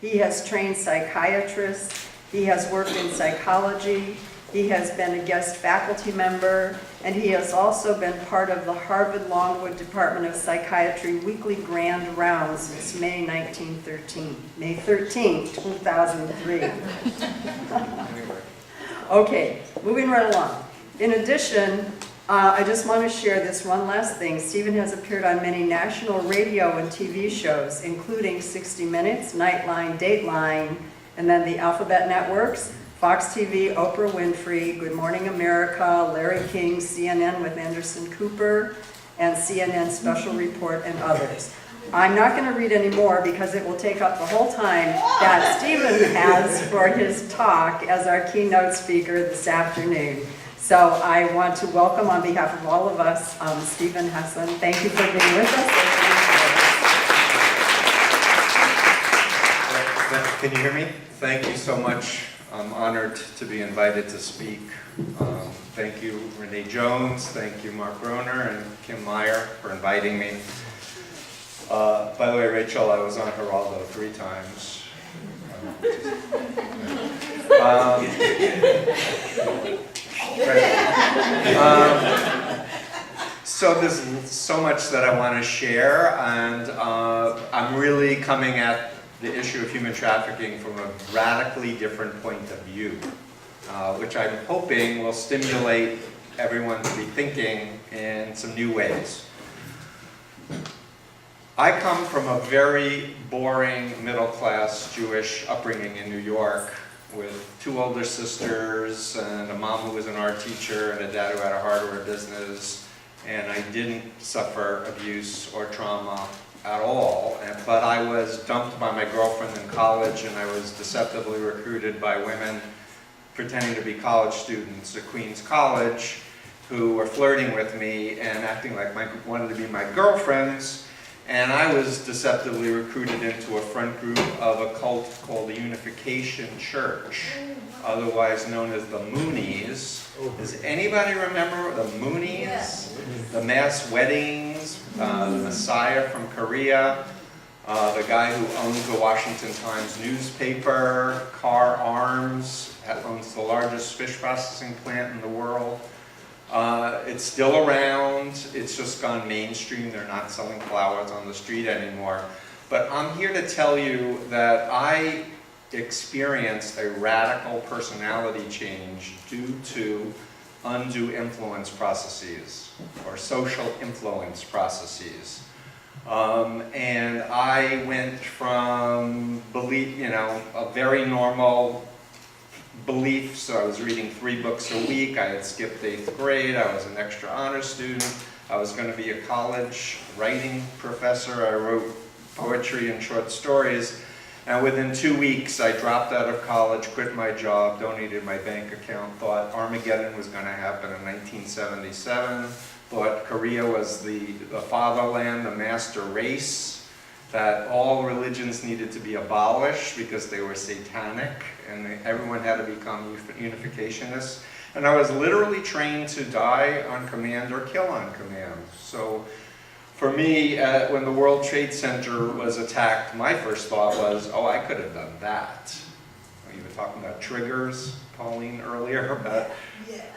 He has trained psychiatrists. He has worked in psychology. He has been a guest faculty member, and he has also been part of the Harvard Longwood Department of Psychiatry weekly grand rounds since May 1913, May 13, 2003. Okay, moving right along. In addition, I just want to share this one last thing. Stephen has appeared on many national radio and TV shows, including 60 Minutes, Nightline, Dateline, and then the Alphabet Networks, Fox TV, Oprah Winfrey, Good Morning America, Larry King, CNN with Anderson Cooper, and CNN Special Report, and others. I'm not going to read any more because it will take up the whole time that Stephen has for his talk as our keynote speaker this afternoon. So I want to welcome on behalf of all of us, Stephen Hassan. Thank you for being with us. Can you hear me? Thank you so much. I'm honored to be invited to speak. Thank you, Renee Jones. Thank you, Mark Rohner and Kim Meyer for inviting me. By the way, Rachel, I was on Geraldo 3 times. So there's so much that I want to share, and I'm really coming at the issue of human trafficking from a radically different point of view, which I'm hoping will stimulate everyone to be thinking in some new ways. I come from a very boring middle-class Jewish upbringing in New York with 2 older sisters and a mom who was an art teacher and a dad who had a hardware business, and I didn't suffer abuse or trauma at all, but I was dumped by my girlfriend in college, and I was deceptively recruited by women pretending to be college students at Queens College who were flirting with me and acting like wanted to be my girlfriends, and I was deceptively recruited into a front group of a cult called the Unification Church, otherwise known as the Moonies. Does anybody remember the Moonies? Yeah. The mass weddings, the Messiah from Korea, the guy who owns the Washington Times newspaper, Carr Arms, owns the largest fish processing plant in the world. It's still around, it's just gone mainstream, they're not selling flowers on the street anymore. But I'm here to tell you that I experienced a radical personality change due to undue influence processes, or social influence processes. And I went from a very normal belief, so I was reading 3 books a week, I had skipped 8th grade, I was an extra honor student, I was going to be a college writing professor, I wrote poetry and short stories, and within 2 weeks I dropped out of college, quit my job, donated my bank account, thought Armageddon was going to happen in 1977, thought Korea was the fatherland, the master race, that all religions needed to be abolished because they were satanic, and everyone had to become unificationists. And I was literally trained to die on command or kill on command. So for me, when the World Trade Center was attacked, my first thought was, oh, I could have done that. You were talking about triggers, Pauline, earlier, but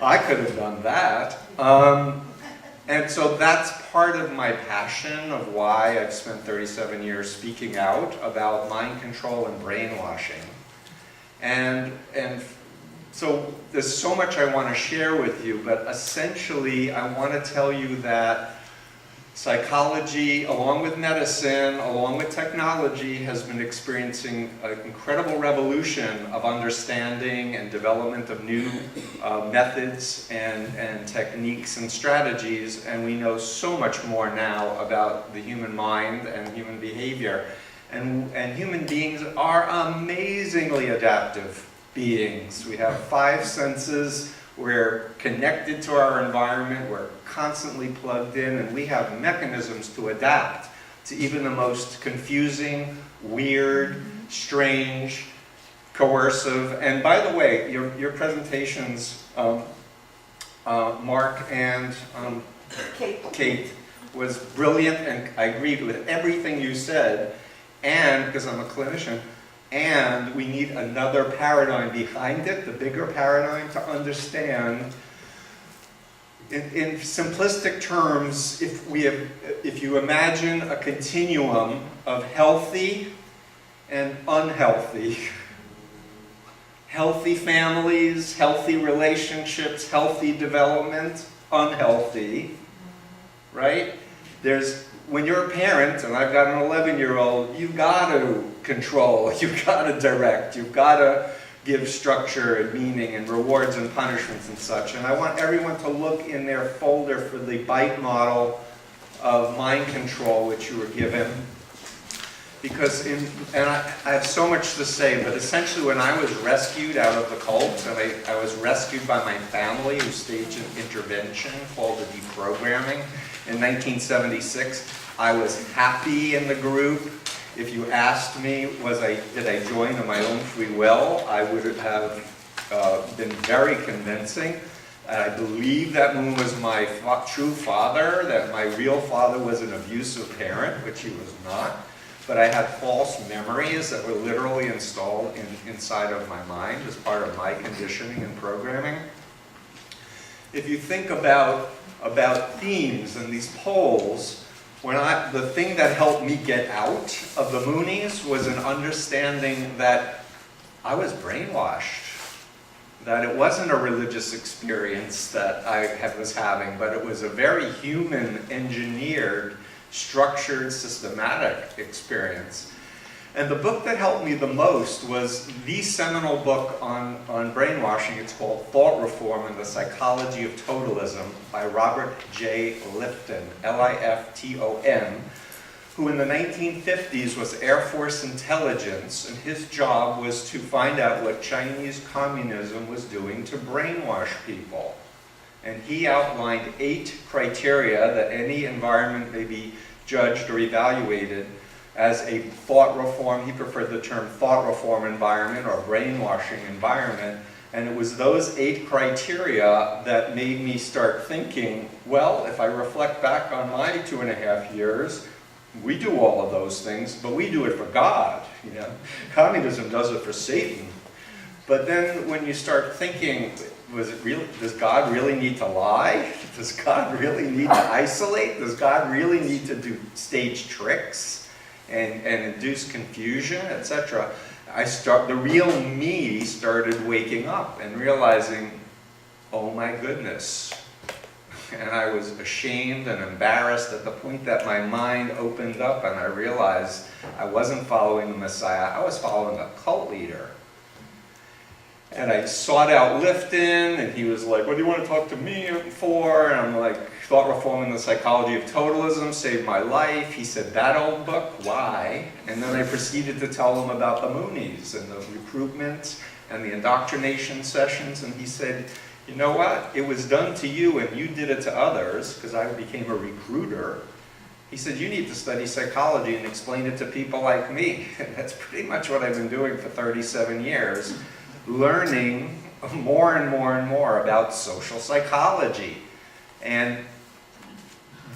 I could have done that. And so that's part of my passion of why I've spent 37 years speaking out about mind control and brainwashing. And so there's so much I want to share with you, but essentially I want to tell you that psychology, along with medicine, along with technology, has been experiencing an incredible revolution of understanding and development of new methods and techniques and strategies, and we know so much more now about the human mind and human behavior. And human beings are amazingly adaptive beings. We have 5 senses. We're connected to our environment, we're constantly plugged in, and we have mechanisms to adapt to even the most confusing, weird, strange, coercive, and by the way, your presentations, Mark and Kate, was brilliant, and I agreed with everything you said, and, because I'm a clinician, And we need another paradigm behind it, the bigger paradigm, to understand. In simplistic terms, if you imagine a continuum of healthy and unhealthy, healthy families, healthy relationships, healthy development, unhealthy, right? When you're a parent, and I've got an 11-year-old, you've got to control, you've got to direct, you've got to give structure and meaning and rewards and punishments and such. And I want everyone to look in their folder for the bite model of mind control which you were given. Because I have so much to say, but essentially when I was rescued out of the cult, and I was rescued by my family who staged an intervention called the deprogramming in 1976, I was happy in the group. If you asked me, did I join of my own free will, I would have been very convincing. I believe that Moon was my true father, that my real father was an abusive parent, which he was not. But I had false memories that were literally installed inside of my mind as part of my conditioning and programming. If you think about themes and these poles, the thing that helped me get out of the Moonies was an understanding that I was brainwashed, that it wasn't a religious experience that I was having, but it was a very human, engineered, structured, systematic experience. And the book that helped me the most was the seminal book on brainwashing. It's called Thought Reform and the Psychology of Totalism by Robert J. Lifton, Lifton, who in the 1950s was Air Force intelligence, and his job was to find out what Chinese communism was doing to brainwash people. And he outlined 8 criteria that any environment may be judged or evaluated as a thought reform, he preferred the term thought reform environment or brainwashing environment. And it was those 8 criteria that made me start thinking, well, if I reflect back on my 2.5 years, we do all of those things, but we do it for God. You know, communism does it for Satan. But then when you start thinking, does God really need to lie? Does God really need to isolate? Does God really need to do stage tricks and induce confusion, etc.? The real me started waking up and realizing, oh my goodness. And I was ashamed and embarrassed at the point that my mind opened up and I realized I wasn't following the Messiah, I was following a cult leader. And I sought out Lifton, and he was like, what do you want to talk to me for? And I'm like, Thought Reform and the Psychology of Totalism saved my life. He said, that old book? Why? And then I proceeded to tell him about the Moonies and the recruitment and the indoctrination sessions. And he said, you know what? It was done to you and you did it to others, because I became a recruiter. He said, you need to study psychology and explain it to people like me. And that's pretty much what I've been doing for 37 years. Learning more and more and more about social psychology. And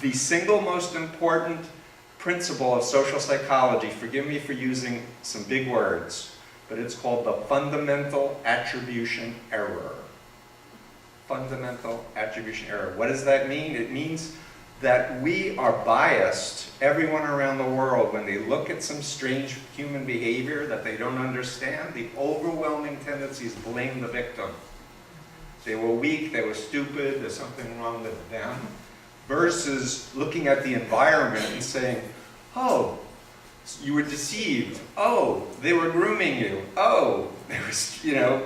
the single most important principle of social psychology, forgive me for using some big words, but it's called the fundamental attribution error. Fundamental attribution error. What does that mean? It means that we are biased, everyone around the world, when they look at some strange human behavior that they don't understand, the overwhelming tendency is blame the victim. They were weak, they were stupid, there's something wrong with them. Versus looking at the environment and saying, oh, you were deceived. Oh, they were grooming you. Oh, there was, the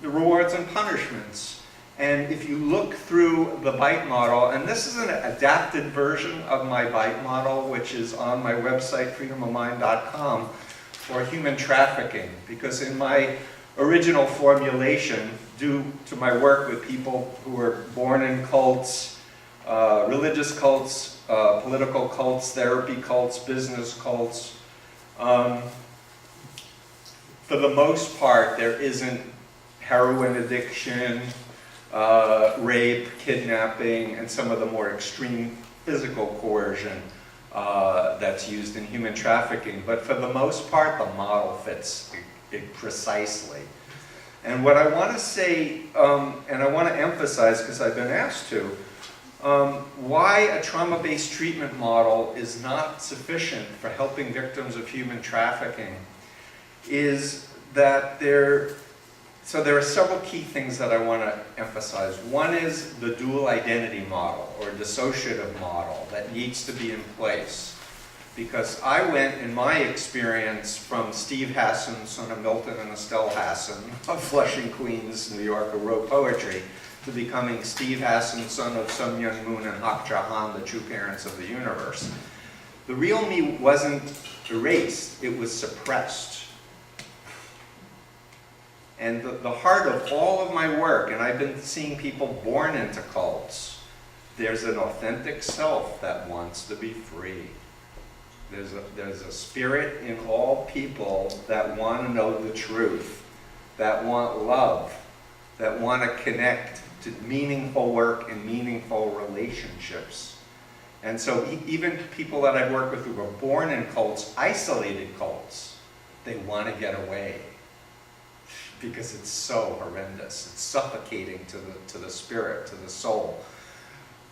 rewards and punishments. And if you look through the bite model, and this is an adapted version of my bite model, which is on my website, freedomofmind.com, for human trafficking. Because in my original formulation, due to my work with people who were born in cults, religious cults, political cults, therapy cults, business cults, for the most part, there isn't heroin addiction, rape, kidnapping, and some of the more extreme physical coercion. that's used in human trafficking, but for the most part, the model fits it precisely. And what I want to say, and I want to emphasize, because I've been asked to, why a trauma-based treatment model is not sufficient for helping victims of human trafficking is that there are several key things that I want to emphasize. One is the dual identity model, or dissociative model, that needs to be in place. Because I went, in my experience, from Steve Hassan, son of Milton and Estelle Hassan, of Flushing, Queens, New York, who wrote poetry, to becoming Steve Hassan, son of Sun Myung Moon and Hak Ja Han, the true parents of the universe. The real me wasn't erased, it was suppressed. And the heart of all of my work, and I've been seeing people born into cults, there's an authentic self that wants to be free. There's a spirit in all people that want to know the truth, that want love, that want to connect to meaningful work and meaningful relationships. And so even people that I've worked with who were born in cults, isolated cults, they want to get away because it's so horrendous. It's suffocating to the spirit, to the soul.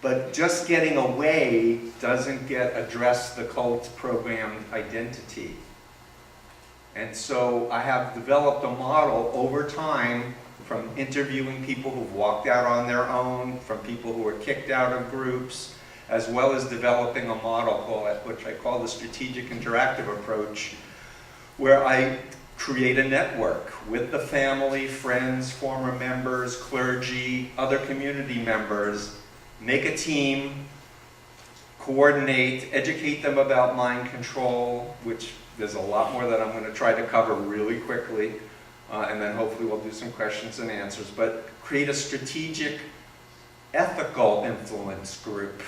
But just getting away doesn't address the cult programmed identity. And so I have developed a model over time from interviewing people who've walked out on their own, from people who were kicked out of groups, as well as developing a model which I call the strategic interactive approach, where I create a network with the family, friends, former members, clergy, other community members, make a team, coordinate, educate them about mind control, which there's a lot more that I'm going to try to cover really quickly, and then hopefully we'll do some questions and answers, but create a strategic, ethical influence group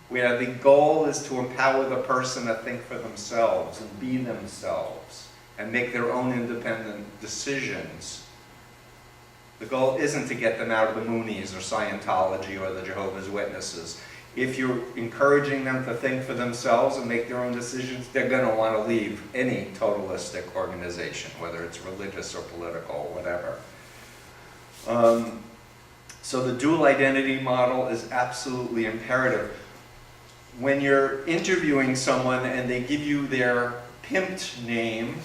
where the goal is to empower the person to think for themselves and be themselves and make their own independent decisions. The goal isn't to get them out of the Moonies or Scientology or the Jehovah's Witnesses. If you're encouraging them to think for themselves and make their own decisions, they're going to want to leave any totalistic organization, whether it's religious or political or whatever. So the dual identity model is absolutely imperative. When you're interviewing someone and they give you their pimped name,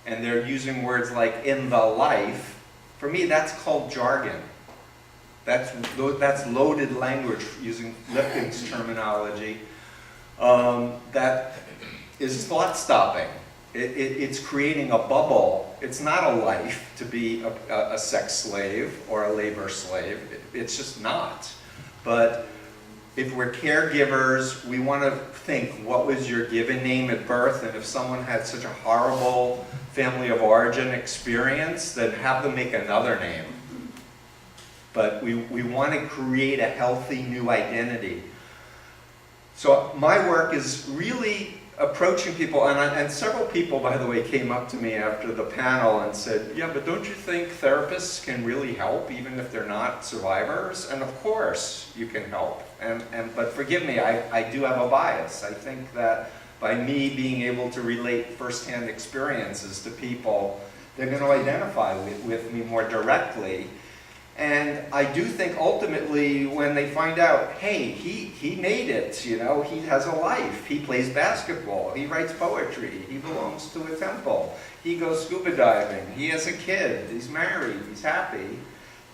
and they're using words like "in the life," for me that's called jargon. That's loaded language, using Lipton's terminology, that is thought-stopping. It's creating a bubble. It's not a life to be a sex slave or a labor slave. It's just not. But if we're caregivers, we want to think, what was your given name at birth? And if someone had such a horrible family of origin experience, then have them make another name. But we want to create a healthy new identity. So my work is really approaching people, and several people, by the way, came up to me after the panel and said, yeah, but don't you think therapists can really help even if they're not survivors? And of course you can help. But forgive me, I do have a bias. I think that by me being able to relate firsthand experiences to people, they're going to identify with me more directly. And I do think ultimately when they find out, hey, he made it, you know, he has a life, he plays basketball, he writes poetry, he belongs to a temple, he goes scuba diving, he has a kid, he's married, he's happy,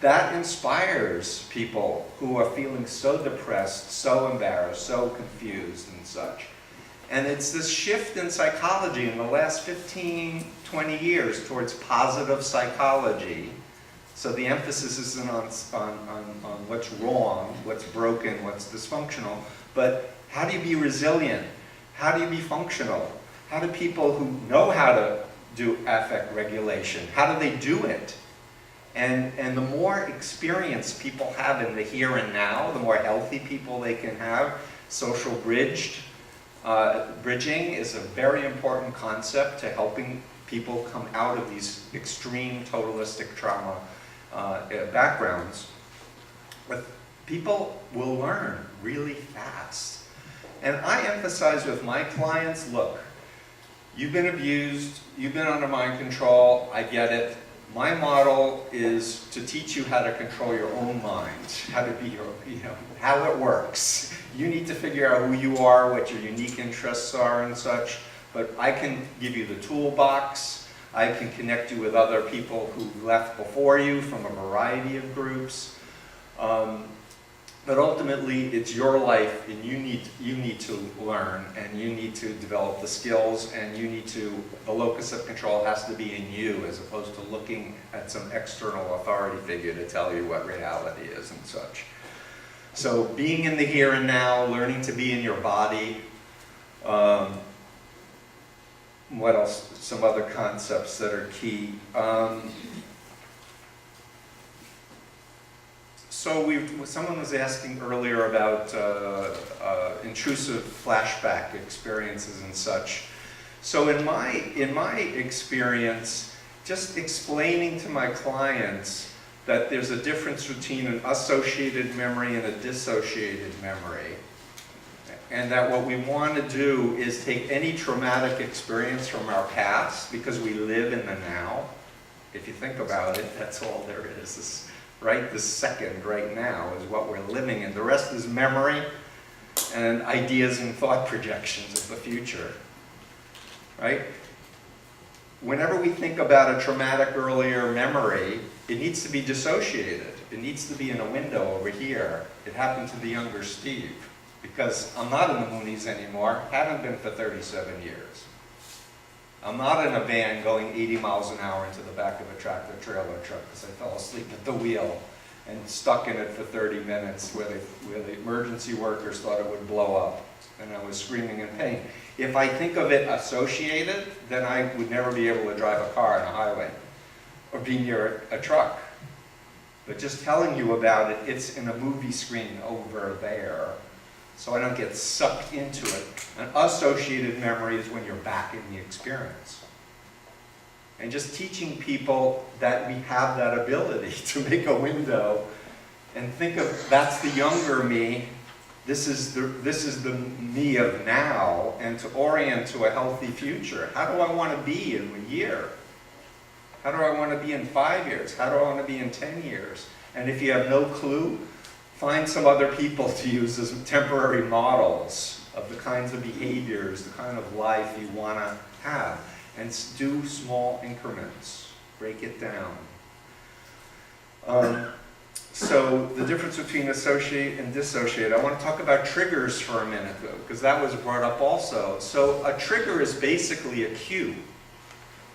that inspires people who are feeling so depressed, so embarrassed, so confused and such. And it's this shift in psychology in the last 15, 20 years towards positive psychology. So the emphasis isn't on what's wrong, what's broken, what's dysfunctional, but how do you be resilient? How do you be functional? How do people who know how to do affect regulation, how do they do it? And the more experience people have in the here and now, the more healthy people they can have. Social bridging is a very important concept to helping people come out of these extreme totalistic trauma backgrounds. But people will learn really fast. And I emphasize with my clients, look, you've been abused, you've been under mind control, I get it. My model is to teach you how to control your own mind, how to be how it works. You need to figure out who you are, what your unique interests are and such, but I can give you the toolbox. I can connect you with other people who left before you from a variety of groups. But ultimately, it's your life, and you need to learn, and you need to develop the skills, and the locus of control has to be in you, as opposed to looking at some external authority figure to tell you what reality is and such. So being in the here and now, learning to be in your body. What else? Some other concepts that are key. So someone was asking earlier about intrusive flashback experiences and such. So in my experience, just explaining to my clients that there's a difference between an associated memory and a dissociated memory. And that what we want to do is take any traumatic experience from our past, because we live in the now. If you think about it, that's all there is. Right, this second, right now, is what we're living in. The rest is memory and ideas and thought projections of the future, right? Whenever we think about a traumatic earlier memory, it needs to be dissociated. It needs to be in a window over here. It happened to the younger Steve, because I'm not in the Moonies anymore, haven't been for 37 years. I'm not in a van going 80 miles an hour into the back of a tractor trailer truck because I fell asleep at the wheel and stuck in it for 30 minutes where the emergency workers thought it would blow up and I was screaming in pain. If I think of it associated, then I would never be able to drive a car on a highway or be near a truck. But just telling you about it, it's in a movie screen over there, so I don't get sucked into it. An associated memory is when you're back in the experience. And just teaching people that we have that ability to make a window and think of, that's the younger me, this is the me of now, and to orient to a healthy future. How do I want to be in a year? How do I want to be in 5 years? How do I want to be in 10 years? And if you have no clue, find some other people to use as temporary models of the kinds of behaviors, the kind of life you want to have. And do small increments. Break it down. So the difference between associate and dissociate. I want to talk about triggers for a minute, though, because that was brought up also. So a trigger is basically a cue.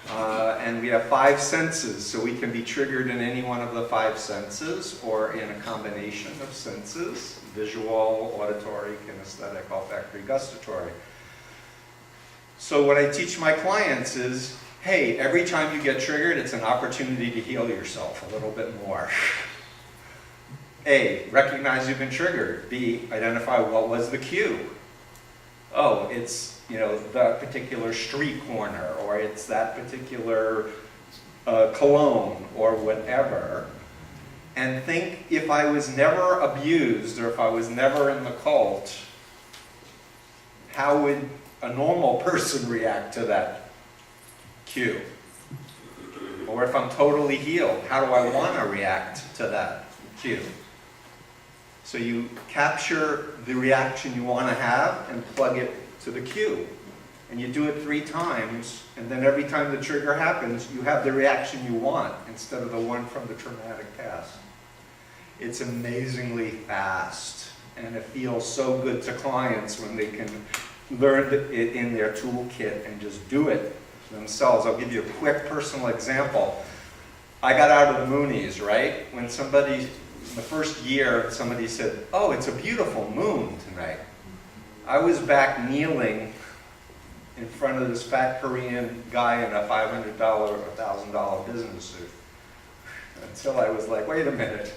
And we have 5 senses, so we can be triggered in any one of the 5 senses or in a combination of senses: visual, auditory, kinesthetic, olfactory, gustatory. So what I teach my clients is, hey, every time you get triggered, it's an opportunity to heal yourself a little bit more. A, recognize you've been triggered. B, identify what was the cue. Oh, it's that particular street corner, or it's that particular cologne, or whatever. And think, if I was never abused, or if I was never in the cult, how would a normal person react to that cue? Or if I'm totally healed, how do I want to react to that cue? So you capture the reaction you want to have and plug it to the cue. And you do it 3 times, and then every time the trigger happens, you have the reaction you want instead of the one from the traumatic past. It's amazingly fast, and it feels so good to clients when they can learn it in their toolkit and just do it themselves. I'll give you a quick personal example. I got out of the Moonies, right? When somebody, the first year, somebody said, "Oh, it's a beautiful moon tonight." I was back kneeling in front of this fat Korean guy in a $500 or $1,000 business suit. Until I was like, wait a minute.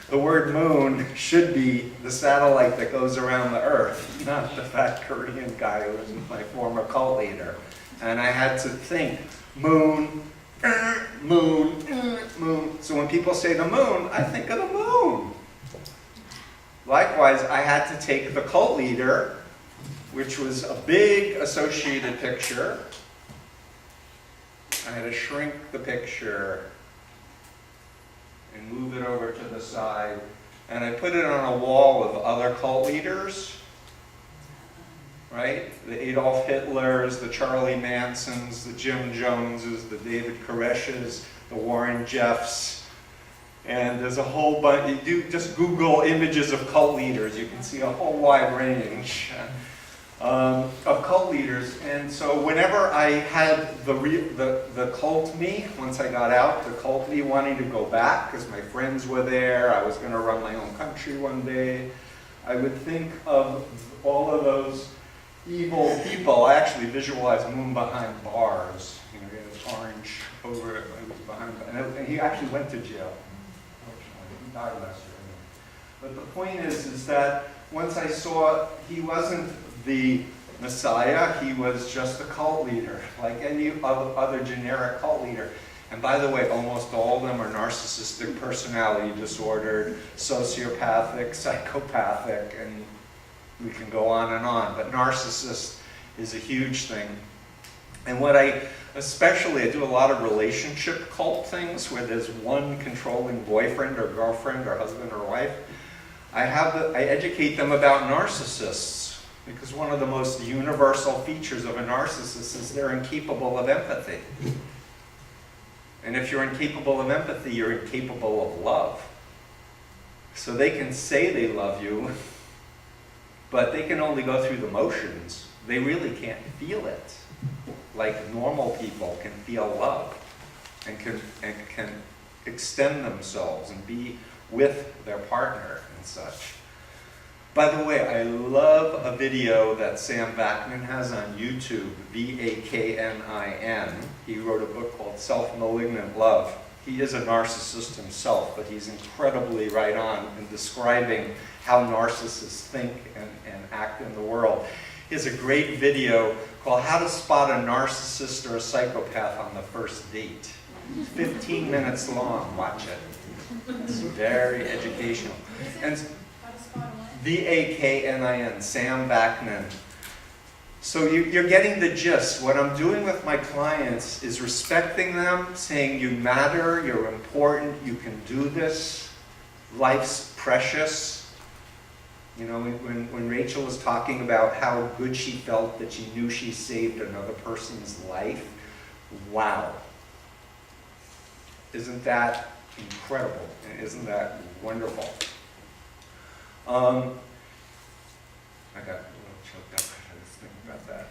The word moon should be the satellite that goes around the Earth, not the fat Korean guy who was my former cult leader. And I had to think, moon, moon, moon. So when people say the moon, I think of the moon. Likewise, I had to take the cult leader which was a big associated picture. I had to shrink the picture and move it over to the side. And I put it on a wall of other cult leaders, right? The Adolf Hitlers, the Charlie Mansons, the Jim Joneses, the David Koreshes, the Warren Jeffs. And there's a whole bunch. You do just Google images of cult leaders. You can see a whole wide range of cult leaders. And so whenever I had the cult me, once I got out, the cult me wanting to go back because my friends were there, I was going to run my own country one day, I would think of all of those evil people. I actually visualized Moon behind bars. You know, he had his orange over it, he was behind, and he actually went to jail. Unfortunately, he died last year. But the point is that once I saw he wasn't the Messiah, he was just a cult leader, like any other generic cult leader. And by the way, almost all of them are narcissistic, personality disordered, sociopathic, psychopathic, and we can go on and on. But narcissist is a huge thing. And what I do a lot of relationship cult things where there's one controlling boyfriend or girlfriend or husband or wife. I educate them about narcissists. Because one of the most universal features of a narcissist is they're incapable of empathy. And if you're incapable of empathy, you're incapable of love. So they can say they love you, but they can only go through the motions. They really can't feel it. Like normal people can feel love and can extend themselves and be with their partner and such. By the way, I love a video that Sam Vaknin has on YouTube, V-A-K-N-I-N. He wrote a book called Self-Malignant Love. He is a narcissist himself, but he's incredibly right on in describing how narcissists think and act in the world. He has a great video called How to Spot a Narcissist or a Psychopath on the First Date. 15 minutes long, watch it. It's very educational. And V-A-K-N-I-N, Sam Vaknin. So you're getting the gist. What I'm doing with my clients is respecting them, saying you matter, you're important, you can do this, life's precious. You know, when Rachel was talking about how good she felt that she knew she saved another person's life, wow. Isn't that incredible? And isn't that wonderful? I got a little choked up as I was thinking about that.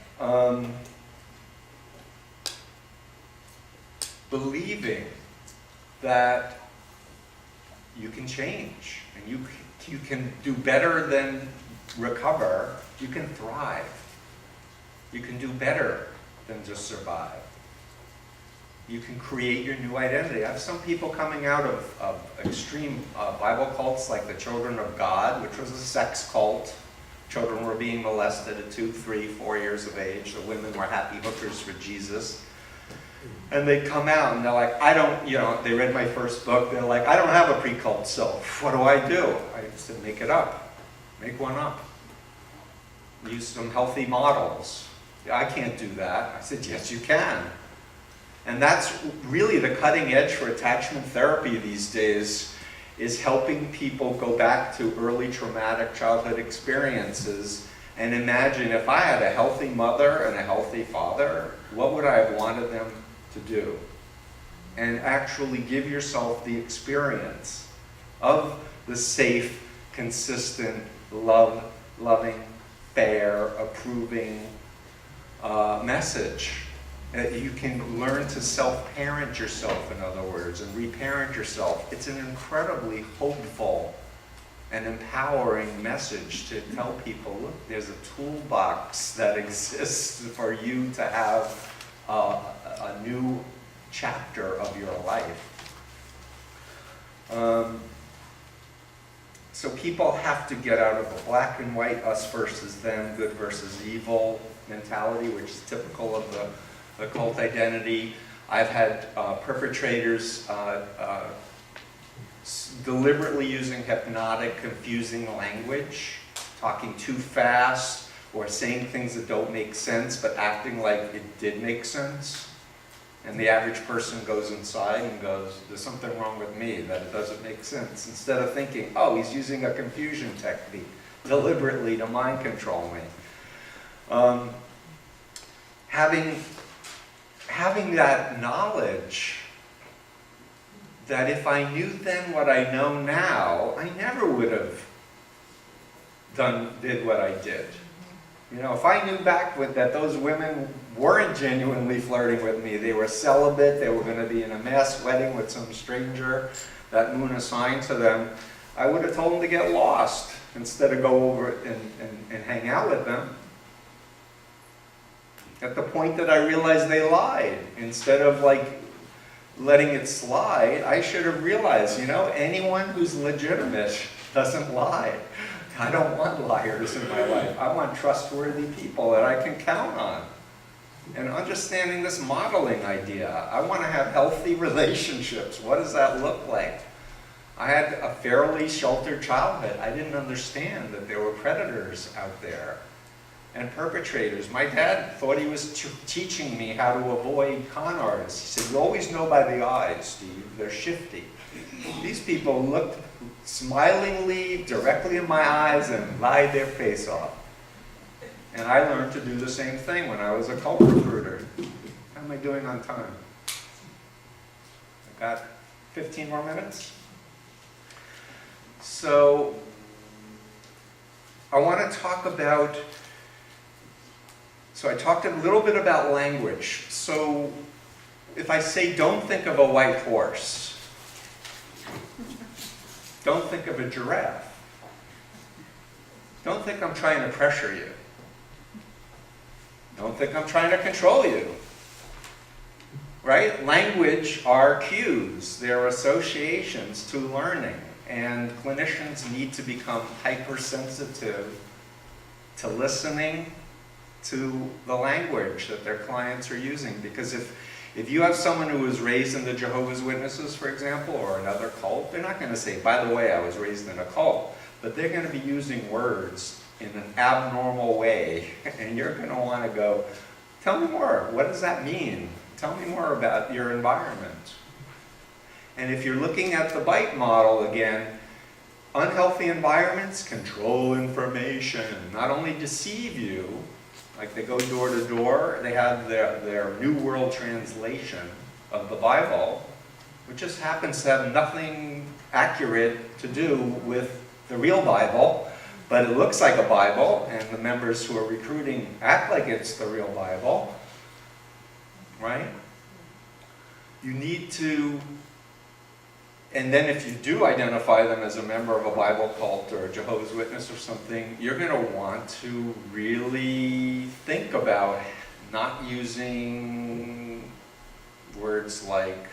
Believing that you can change and you can do better than recover, you can thrive. You can do better than just survive. You can create your new identity. I have some people coming out of extreme Bible cults like the Children of God, which was a sex cult. Children were being molested at 2, 3, 4 years of age. The women were happy hookers for Jesus. And they come out and they're like, they read my first book. They're like, I don't have a pre-cult self. What do? I said, make it up. Make one up. Use some healthy models. I can't do that. I said, yes, you can. And that's really the cutting edge for attachment therapy these days, is helping people go back to early traumatic childhood experiences and imagine if I had a healthy mother and a healthy father, what would I have wanted them to do? And actually give yourself the experience of the safe, consistent, loving, fair, approving message. You can learn to self-parent yourself, in other words, and reparent yourself. It's an incredibly hopeful and empowering message to tell people, look, there's a toolbox that exists for you to have a new chapter of your life. So people have to get out of the black and white, us versus them, good versus evil mentality, which is typical of the cult identity. I've had perpetrators deliberately using hypnotic, confusing language, talking too fast, or saying things that don't make sense, but acting like it did make sense. And the average person goes inside and goes, there's something wrong with me, that it doesn't make sense. Instead of thinking, oh, he's using a confusion technique deliberately to mind control me. Having that knowledge that if I knew then what I know now, I never would have did what I did. You know, if I knew back that those women weren't genuinely flirting with me, they were celibate, they were going to be in a mass wedding with some stranger that moon assigned to them, I would have told them to get lost instead of go over and hang out with them. At the point that I realized they lied, instead of like letting it slide, I should have realized, you know, anyone who's legitimate doesn't lie. I don't want liars in my life. I want trustworthy people that I can count on. And understanding this modeling idea, I want to have healthy relationships. What does that look like? I had a fairly sheltered childhood. I didn't understand that there were predators out there and perpetrators. My dad thought he was teaching me how to avoid con artists. He said, you always know by the eyes, Steve, they're shifty. These people looked smilingly directly in my eyes and lied their face off. And I learned to do the same thing when I was a cult recruiter. How am I doing on time? I've got 15 more minutes. So I want to talk about, so I talked a little bit about language. So if I say don't think of a white horse, don't think of a giraffe. Don't think I'm trying to pressure you. Don't think I'm trying to control you. Right? Language are cues. They're associations to learning. And clinicians need to become hypersensitive to listening to the language that their clients are using. Because if you have someone who was raised in the Jehovah's Witnesses, for example, or another cult, they're not going to say, by the way, I was raised in a cult. But they're going to be using words in an abnormal way. And you're going to want to go, tell me more. What does that mean? Tell me more about your environment. And if you're looking at the BITE model again, unhealthy environments control information, not only deceive you, like they go door to door, they have their New World Translation of the Bible, which just happens to have nothing accurate to do with the real Bible, but it looks like a Bible, and the members who are recruiting act like it's the real Bible, right? You need to, and then if you do identify them as a member of a Bible cult or a Jehovah's Witness or something, you're going to want to really think about not using words like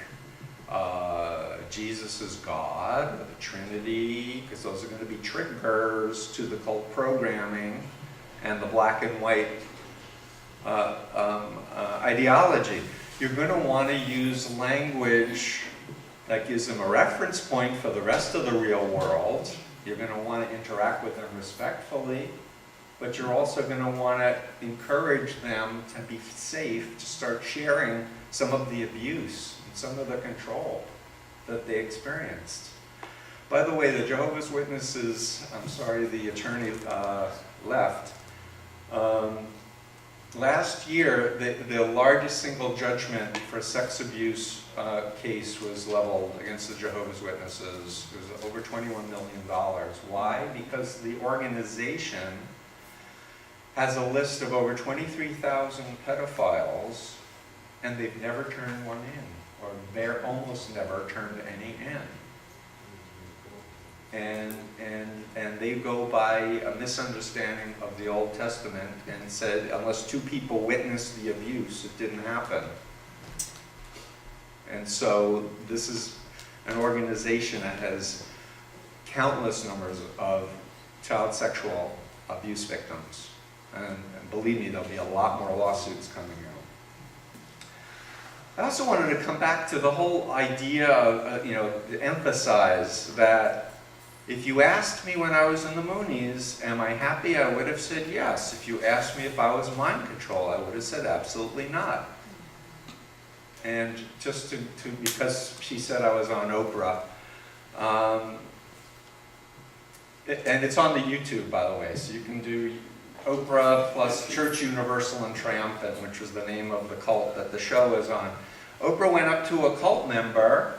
Jesus is God, or the Trinity, because those are going to be triggers to the cult programming and the black and white ideology. You're going to want to use language that gives them a reference point for the rest of the real world. You're going to want to interact with them respectfully, but you're also going to want to encourage them to be safe, to start sharing some of the abuse and some of the control that they experienced. By the way, the Jehovah's Witnesses, I'm sorry, the attorney left. Last year, the largest single judgment for sex abuse case was leveled against the Jehovah's Witnesses. It was over $21 million. Why? Because the organization has a list of over 23,000 pedophiles, and they've never turned one in, or they're almost never turned any in. And they go by a misunderstanding of the Old Testament and said, unless two people witnessed the abuse, it didn't happen. And so this is an organization that has countless numbers of child sexual abuse victims. And believe me, there'll be a lot more lawsuits coming out. I also wanted to come back to the whole idea of, to emphasize that If you asked me when I was in the Moonies, am I happy? I would have said yes. If you asked me if I was mind control, I would have said absolutely not. And just because she said I was on Oprah, and it's on the YouTube, by the way, so you can do Oprah plus Church Universal and Triumphant, which was the name of the cult that the show is on. Oprah went up to a cult member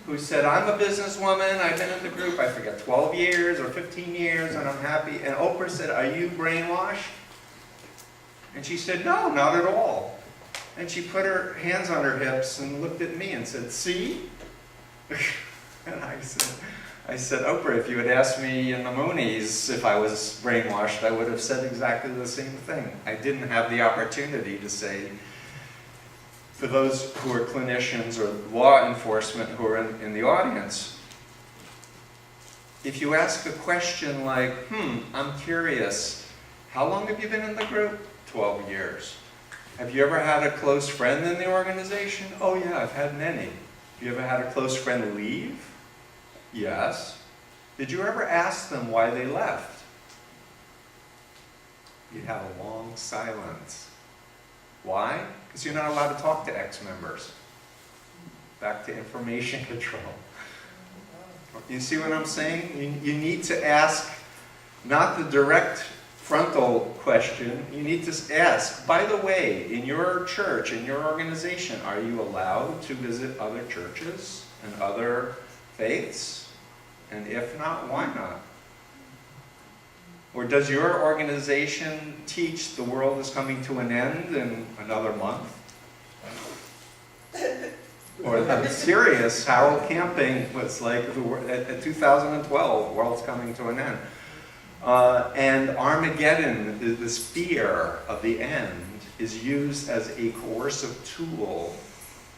who said, I'm a businesswoman, I've been in the group, I forget, 12 years or 15 years, and I'm happy. And Oprah said, are you brainwashed? And she said, no, not at all. And she put her hands on her hips and looked at me and said, see? And I said, Oprah, if you had asked me in the Moonies if I was brainwashed, I would have said exactly the same thing. I didn't have the opportunity to say, for those who are clinicians or law enforcement who are in the audience, if you ask a question like, I'm curious, how long have you been in the group? 12 years. Have you ever had a close friend in the organization? Oh yeah, I've had many. Have you ever had a close friend leave? Yes. Did you ever ask them why they left? You'd have a long silence. Why? Because you're not allowed to talk to ex-members. Back to information control. You see what I'm saying? You need to ask not the direct frontal question. You need to ask, by the way, in your church, in your organization, are you allowed to visit other churches and other faiths? And if not, why not? Or does your organization teach the world is coming to an end in another month? Or I'm serious, Harold Camping was like, at 2012, world's coming to an end. And Armageddon, this fear of the end, is used as a coercive tool.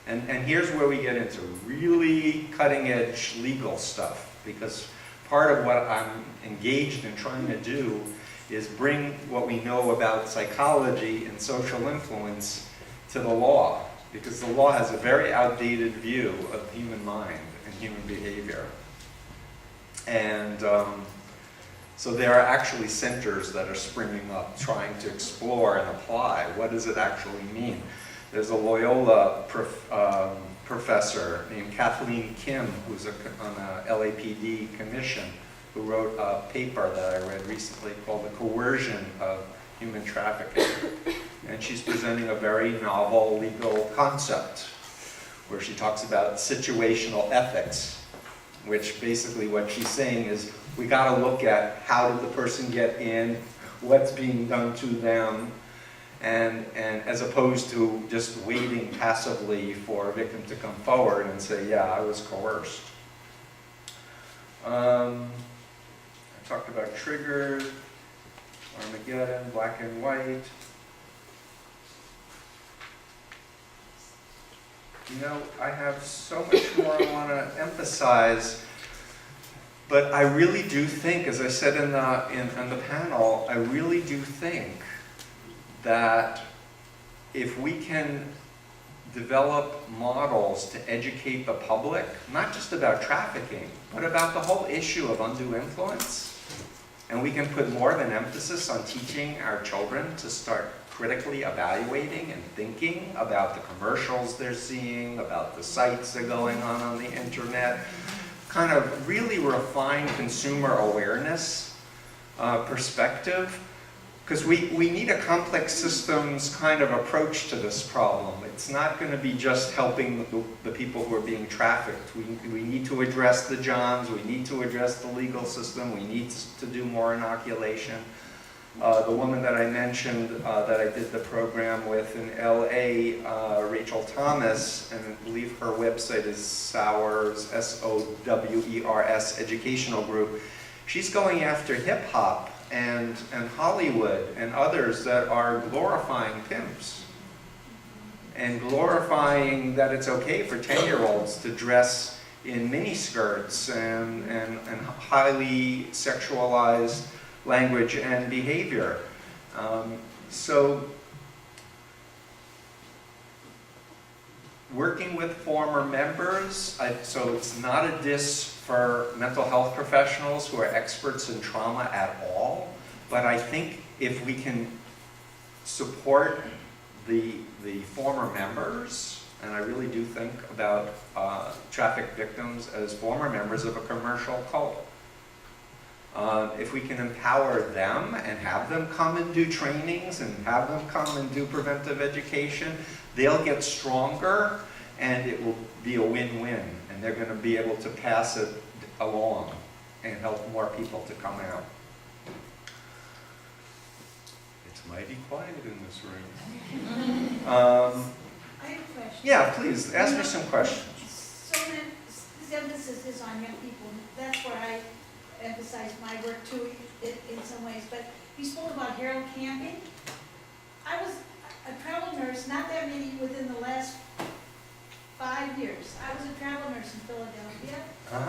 And here's where we get into really cutting-edge legal stuff, because part of what I'm engaged in trying to do is bring what we know about psychology and social influence to the law, because the law has a very outdated view of human mind and human behavior. And so there are actually centers that are springing up trying to explore and apply what does it actually mean. There's a Loyola professor named Kathleen Kim, who's on a LAPD commission, who wrote a paper that I read recently called The Coercion of Human Trafficking. And she's presenting a very novel legal concept where she talks about situational ethics, which basically what she's saying is we got to look at how did the person get in, what's being done to them, and as opposed to just waiting passively for a victim to come forward and say, yeah, I was coerced. I talked about triggers, Armageddon, black and white. You know, I have so much more I want to emphasize, but I really do think, as I said in the panel, I really do think that if we can develop models to educate the public, not just about trafficking, but about the whole issue of undue influence, and we can put more of an emphasis on teaching our children to start critically evaluating and thinking about the commercials they're seeing, about the sites that are going on the internet, kind of really refined consumer awareness perspective. Because we need a complex systems kind of approach to this problem. It's not going to be just helping the people who are being trafficked. We need to address the Johns, we need to address the legal system, we need to do more inoculation. The woman that I mentioned that I did the program with in LA, Rachel Thomas, and I believe her website is SOWERS, S-O-W-E-R-S, Educational Group. She's going after hip hop and Hollywood and others that are glorifying pimps and glorifying that it's okay for 10-year-olds to dress in miniskirts and highly sexualized language and behavior. So working with former members, so it's not a diss for mental health professionals who are experts in trauma at all, but I think if we can support the former members, and I really do think about trafficked victims as former members of a commercial cult. If we can empower them and have them come and do trainings and have them come and do preventive education, they'll get stronger and it will be a win-win, and they're going to be able to pass it along and help more people to come out. It's mighty quiet in this room. I have a question. Yeah, please, ask me some questions. So then, this emphasis is on young people. That's where I emphasize my work too, in some ways. But you spoke about Harold camping. I was a travel nurse, not that many within the last 5 years. I was a travel nurse in Philadelphia,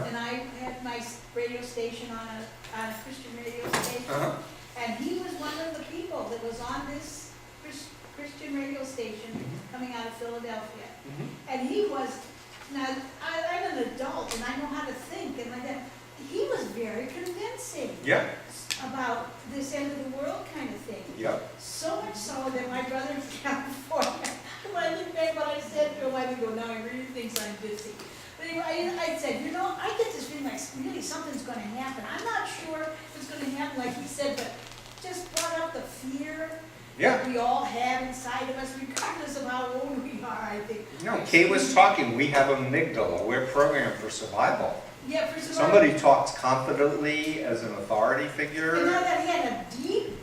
and I had my radio station on a Christian radio station. And he was one of the people that was on this Christian radio station coming out of Philadelphia. And he was, now, I'm an adult and I know how to think and like that. He was very convincing about this end of the world kind of thing. So much so that my brother in California, when I look back what I said to him, I go, now he really thinks I'm busy. But anyway, I said, you know, I get this feeling like really something's going to happen. I'm not sure if it's going to happen like he said, but just brought up the fear that we all have inside of us, regardless of how old we are, I think. No, Kate was talking, we have amygdala, we're programmed for survival. Yeah, for survival. Somebody talks confidently as an authority figure. And now that he had a deep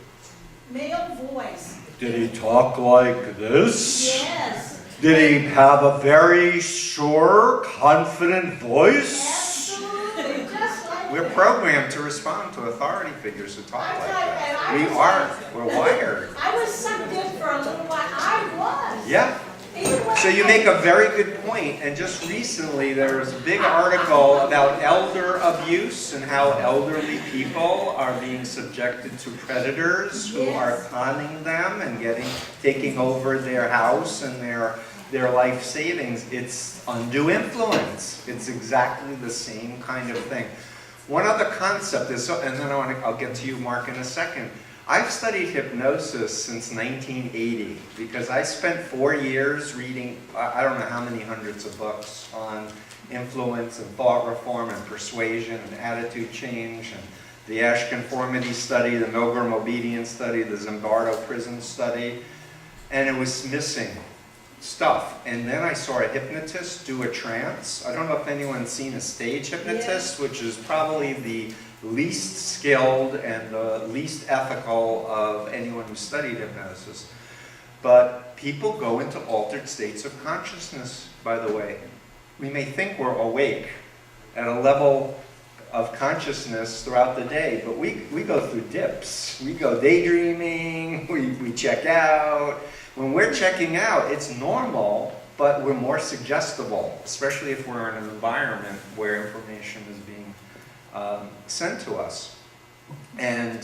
male voice. Did he talk like this? Yes. Did he have a very sure, confident voice? Absolutely, just like We're that. programmed to respond to authority figures who talk I'm like not- that. and I We was are, like- we're wired. I was sucked in for a little while. I was. Yeah. Even when So you make a very good point, and just recently there was a big article about elder abuse and how elderly people are being subjected to predators who are conning them and taking over their house and their life savings. It's undue influence. It's exactly the same kind of thing. One other concept is, and then I'll get to you, Mark, in a second. I've studied hypnosis since 1980 because I spent 4 years reading, I don't know how many hundreds of books on influence and thought reform and persuasion and attitude change and the Ash Conformity study, the Milgram Obedience study, the Zimbardo Prison study, and it was missing stuff. And then I saw a hypnotist do a trance. I don't know if anyone's seen a stage hypnotist, which is probably the least skilled and the least ethical of anyone who studied hypnosis. But people go into altered states of consciousness, by the way. We may think we're awake at a level of consciousness throughout the day, but we go through dips. We go daydreaming, we check out. When we're checking out, it's normal, but we're more suggestible, especially if we're in an environment where information is being sent to us. And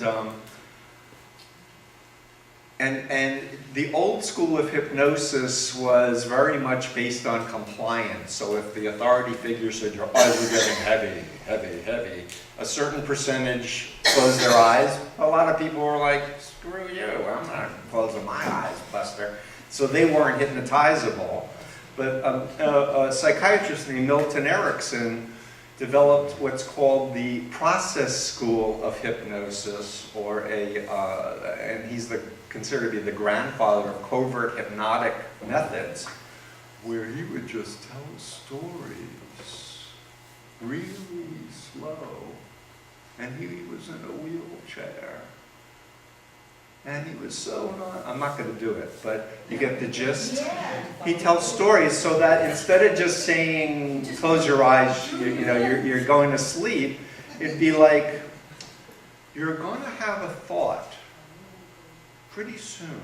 the old school of hypnosis was very much based on compliance. So if the authority figure said your eyes are getting heavy, heavy, heavy, a certain percentage closed their eyes. A lot of people were like, screw you, I'm not closing my eyes, Buster. So they weren't hypnotizable. But a psychiatrist named Milton Erickson developed what's called the process school of hypnosis, or and he's considered to be the grandfather of covert hypnotic methods, where he would just tell stories really slow, and he was in a wheelchair. And he was so I'm not going to do it, but you get the gist. Yeah. He tells stories so that instead of just saying, close your eyes, you're going to sleep, it'd be like, you're going to have a thought pretty soon.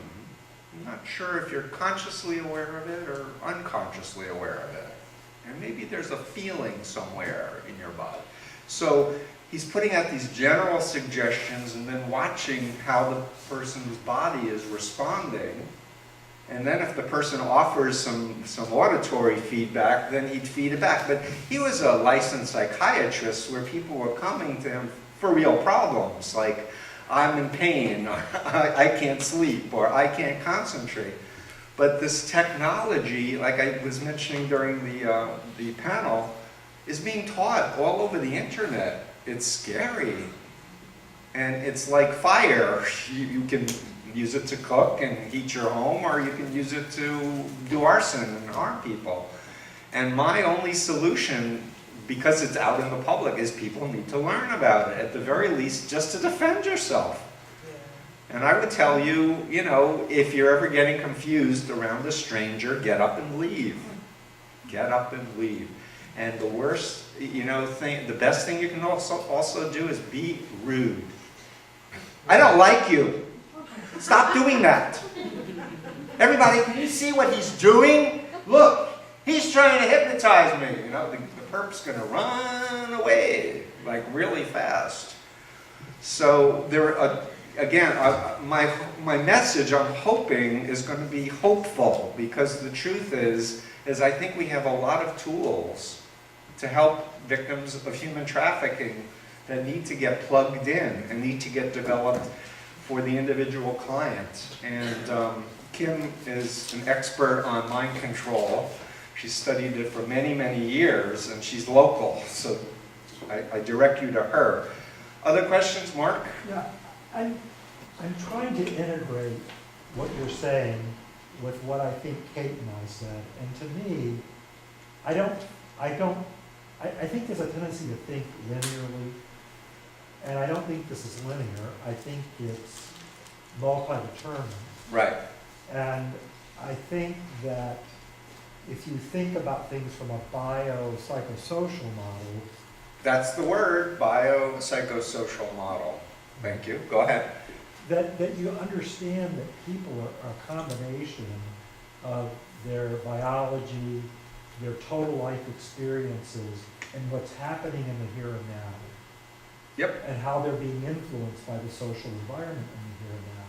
I'm not sure if you're consciously aware of it or unconsciously aware of it. And maybe there's a feeling somewhere in your body. So he's putting out these general suggestions and then watching how the person's body is responding. And then if the person offers some auditory feedback, then he'd feed it back. But he was a licensed psychiatrist where people were coming to him for real problems, like I'm in pain, or I can't sleep, or I can't concentrate. But this technology, like I was mentioning during the panel, is being taught all over the internet. It's scary. And it's like fire. You can use it to cook and heat your home, or you can use it to do arson and harm people. And my only solution, because it's out in the public, is people need to learn about it, at the very least, just to defend yourself. And I would tell you, you know, if you're ever getting confused around a stranger, get up and leave. Get up and leave. And the worst, you know, thing, the best thing you can also do is be rude. I don't like you. Stop doing that. Everybody, can you see what he's doing? Look, he's trying to hypnotize me. You know, the perp's going to run away, like really fast. So there, again, my message, I'm hoping, is going to be hopeful, because the truth is I think we have a lot of tools to help victims of human trafficking that need to get plugged in and need to get developed for the individual client. And Kim is an expert on mind control. She's studied it for many, many years, and she's local, so I direct you to her. Other questions, Mark? Yeah, I'm trying to integrate what you're saying with what I think Kate and I said. And to me, I think there's a tendency to think linearly. And I don't think this is linear. I think it's multi-determined. Right. And I think that if you think about things from a biopsychosocial model, That's the word, biopsychosocial model. Thank you. Go ahead. that you understand that people are a combination of their biology, their total life experiences, and what's happening in the here and now. Yep. And how they're being influenced by the social environment in the here and now.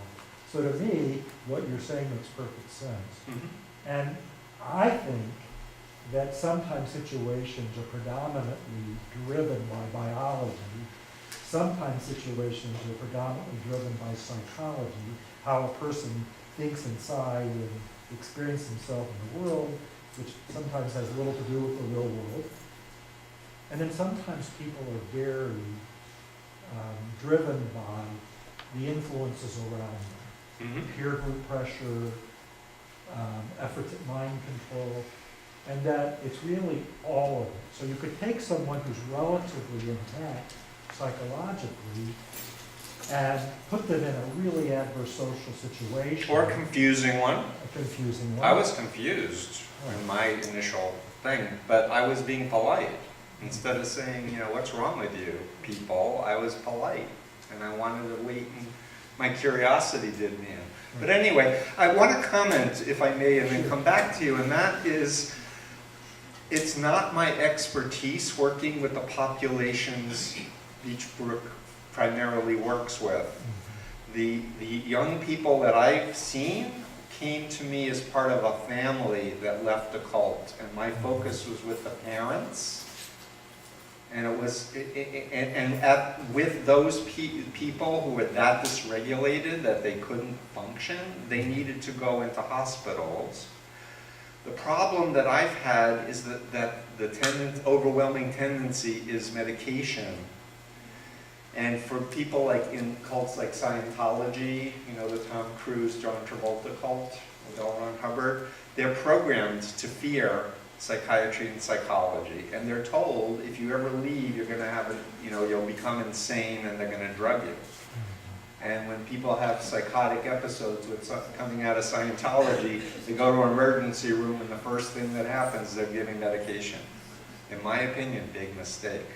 So to me, what you're saying makes perfect sense. Mm-hmm. And I think that sometimes situations are predominantly driven by biology. Sometimes situations are predominantly driven by psychology, how a person thinks inside and experiences himself in the world, which sometimes has little to do with the real world. And then sometimes people are very driven by the influences around them. Mm-hmm. Peer group pressure, efforts at mind control, and that it's really all of it. So you could take someone who's relatively intact psychologically and put them in a really adverse social situation. Or a confusing one. A confusing one. I was confused in my initial thing, but I was being polite. Instead of saying, you know, what's wrong with you, people, I was polite. And I wanted to wait, and my curiosity did me in. But anyway, I want to comment, if I may, and then come back to you, and that is, it's not my expertise working with the populations Beachbrook primarily works with. The young people that I've seen came to me as part of a family that left the cult, and my focus was with the parents. And it was, with those people who were that dysregulated that they couldn't function, they needed to go into hospitals. The problem that I've had is that the overwhelming tendency is medication. And for people like in cults like Scientology, you know, the Tom Cruise, John Travolta cult with L. Ron Hubbard, they're programmed to fear psychiatry and psychology, and they're told if you ever leave, you're going to have you'll become insane, and they're going to drug you. And when people have psychotic episodes with coming out of Scientology, they go to an emergency room, and the first thing that happens is they're giving medication. In my opinion, big mistake.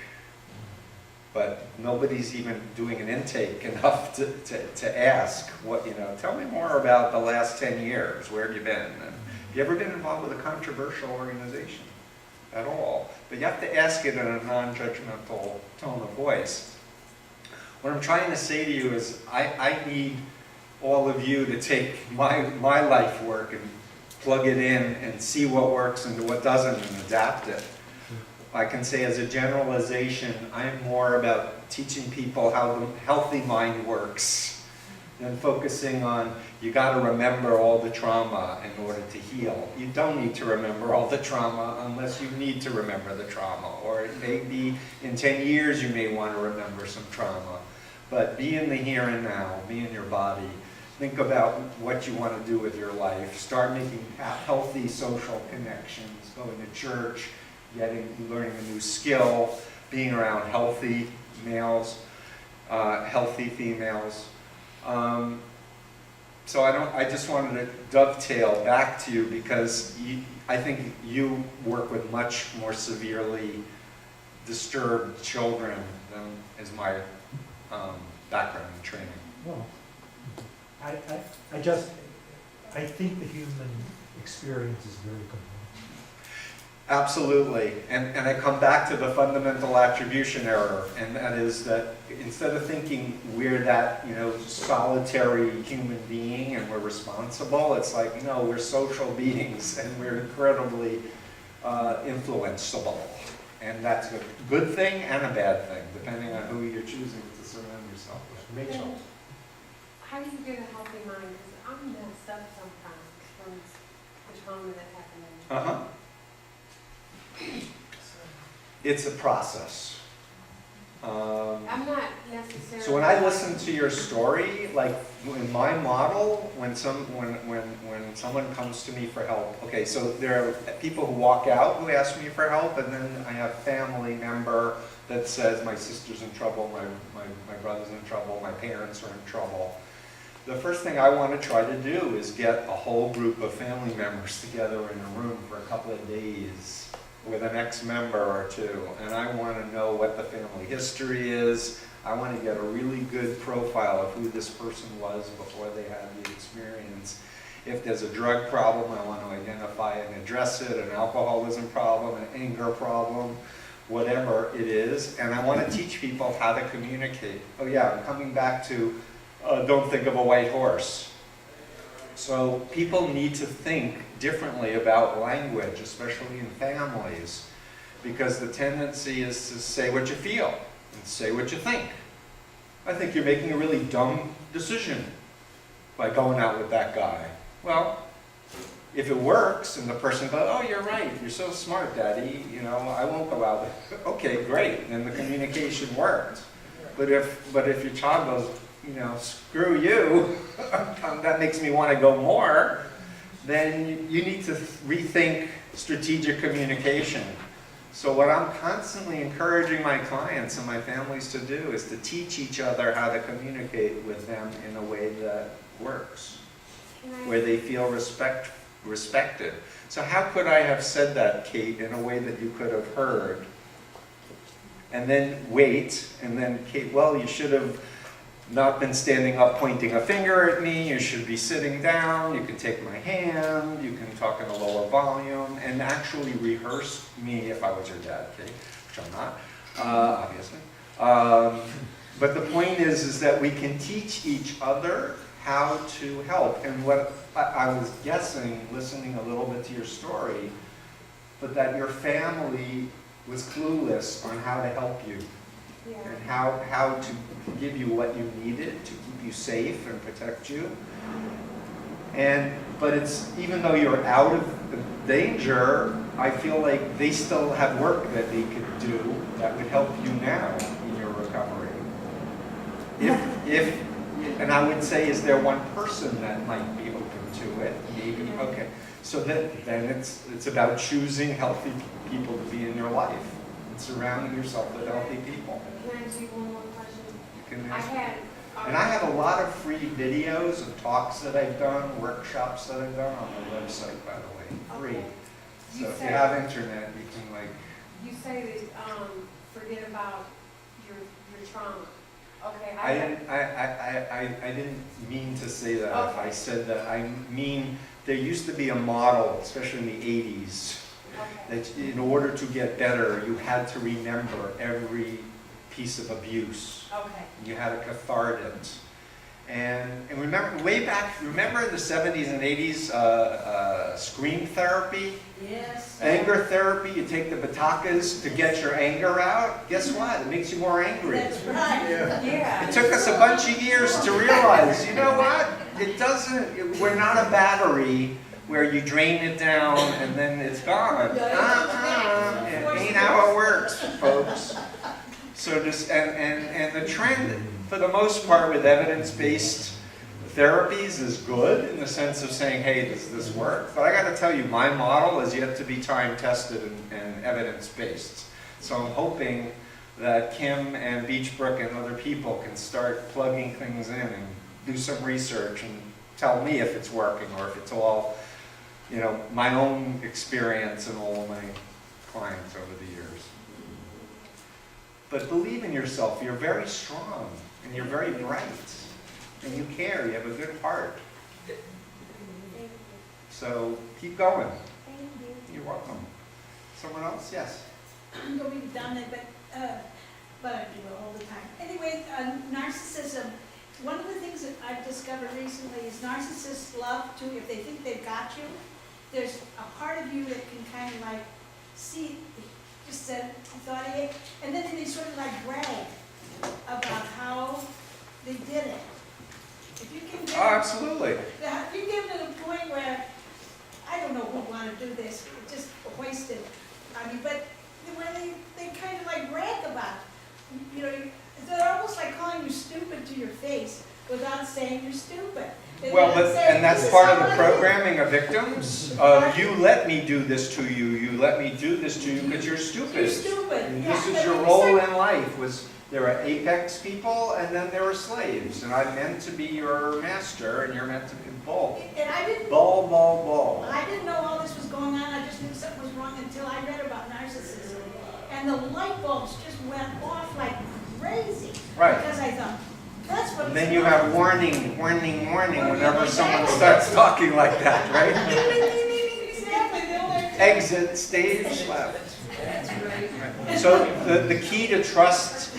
But nobody's even doing an intake enough to ask what, tell me more about the last 10 years. Where have you been? And have you ever been involved with a controversial organization at all? But you have to ask it in a non-judgmental tone of voice. What I'm trying to say to you is I need all of you to take my life work and plug it in and see what works and what doesn't and adapt it. I can say as a generalization, I'm more about teaching people how the healthy mind works than focusing on, you got to remember all the trauma in order to heal. You don't need to remember all the trauma unless you need to remember the trauma. Or it may be in 10 years you may want to remember some trauma. But be in the here and now, be in your body. Think about what you want to do with your life. Start making healthy social connections, going to church, learning a new skill, being around healthy males, healthy females. So I just wanted to dovetail back to you because I think you work with much more severely disturbed children than is my background and training. Well, I think the human experience is very complete. Absolutely, and I come back to the fundamental attribution error, and that is that instead of thinking we're that, solitary human being and we're responsible, it's like, no, we're social beings and we're incredibly influenceable. And that's a good thing and a bad thing, depending on who you're choosing to surround yourself with. Rachel? How do you get a healthy mind? Because I'm messed up sometimes from the trauma that happened. Uh-huh. It's a process. I'm not necessarily. So when I listen to your story, like in my model, when someone comes to me for help, okay, so there are people who walk out who ask me for help, and then I have family member that says my sister's in trouble, my brother's in trouble, my parents are in trouble. The first thing I want to try to do is get a whole group of family members together in a room for a couple of days with an ex-member or two, and I want to know what the family history is. I want to get a really good profile of who this person was before they had the experience. If there's a drug problem, I want to identify and address it, an alcoholism problem, an anger problem, whatever it is, and I want to teach people how to communicate. Oh yeah, I'm coming back to don't think of a white horse. So people need to think differently about language, especially in families, because the tendency is to say what you feel and say what you think. I think you're making a really dumb decision by going out with that guy. Well, if it works and the person goes, oh, you're right, you're so smart, Daddy, I won't go out with okay, great, then the communication worked. But if your child goes, screw you, that makes me want to go more, then you need to rethink strategic communication. So what I'm constantly encouraging my clients and my families to do is to teach each other how to communicate with them in a way that works, where they feel respected. So how could I have said that, Kate, in a way that you could have heard? And then wait, and then Kate, well, you should have not been standing up pointing a finger at me, you should be sitting down, you can take my hand, you can talk in a lower volume, and actually rehearse me if I was your dad, okay? Which I'm not, obviously. But the point is that we can teach each other how to help. And what I was guessing, listening a little bit to your story, but that your family was clueless on how to help you. Yeah. And how to give you what you needed to keep you safe and protect you. But it's, even though you're out of danger, I feel like they still have work that they could do that would help you now in your recovery. And I would say, is there one person that might be open to it? Maybe, okay. So then it's about choosing healthy people to be in your life. Surrounding yourself with healthy people. Can I ask you one more question? You can I ask. had. And I have a lot of free videos of talks that I've done, workshops that I've done on my website, by the way, free. Okay. So if you have internet, you can You say that forget about your trauma. Okay. I didn't mean to say that. If Okay. I said that, I mean there used to be a model, especially in the 80s. Okay. That in order to get better, you had to remember every piece of abuse. Okay. You had a cathartic. And remember, way back, remember in the 70s and 80s, scream therapy? Yes. Anger therapy, you take the batakas to get your anger out. Guess what? It makes you more angry. That's right. Yeah. It took us a bunch of years to realize, you know what? It doesn't, we're not a battery where you drain it down and then it's gone. It ain't how it works, folks. So just, and the trend, for the most part, with evidence-based therapies is good in the sense of saying, hey, does this work? But I got to tell you, my model is yet to be time-tested and evidence-based. So I'm hoping that Kim and Beachbrook and other people can start plugging things in and do some research and tell me if it's working or if it's all, you know, my own experience and all of my clients over the years. But believe in yourself. You're very strong and you're very bright and you care. You have a good heart. So keep going. Thank you. You're welcome. Someone else? Yes. I'm going to be dominant, but I do it all the time. Anyway, narcissism. One of the things that I've discovered recently is narcissists love to, if they think they've got you, there's a part of you that can kind of like see, just said, thought of it, and then they sort of like brag about how they did it. If you can get, Oh, absolutely. if you get to the point where, I don't know who would want to do this, just hoist it. I mean, but when they kind of like brag about, you know, they're almost like calling you stupid to your face without saying you're stupid. Well, and that's part of the programming of victims. You let me do this to you. You let me do this to you because you're stupid. You're stupid. And Yeah, this is but your it's role like- in life. Was there are apex people and then there are slaves, and I'm meant to be your master, and you're meant to be bull. And I didn't know all this was going on. I just knew something was wrong until I read about narcissism, and the light bulbs just went off like crazy. Right. Because I thought, that's what. And it's then you like. have warning whenever someone starts talking like that, right? Exactly. Exit stage left. That's right. So the key to trust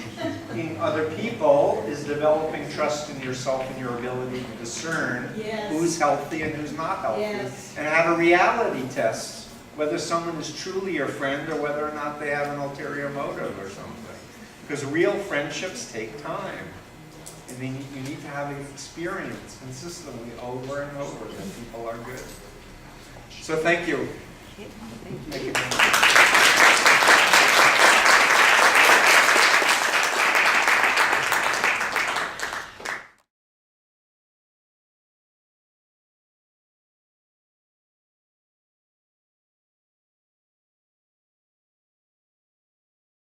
in other people is developing trust in yourself and your ability to discern Yes. who's healthy and who's not healthy. Yes. And have a reality test whether someone is truly your friend or whether or not they have an ulterior motive or something. Because real friendships take time. I mean, you need to have experience consistently over and over that people are good. So thank you. Thank you.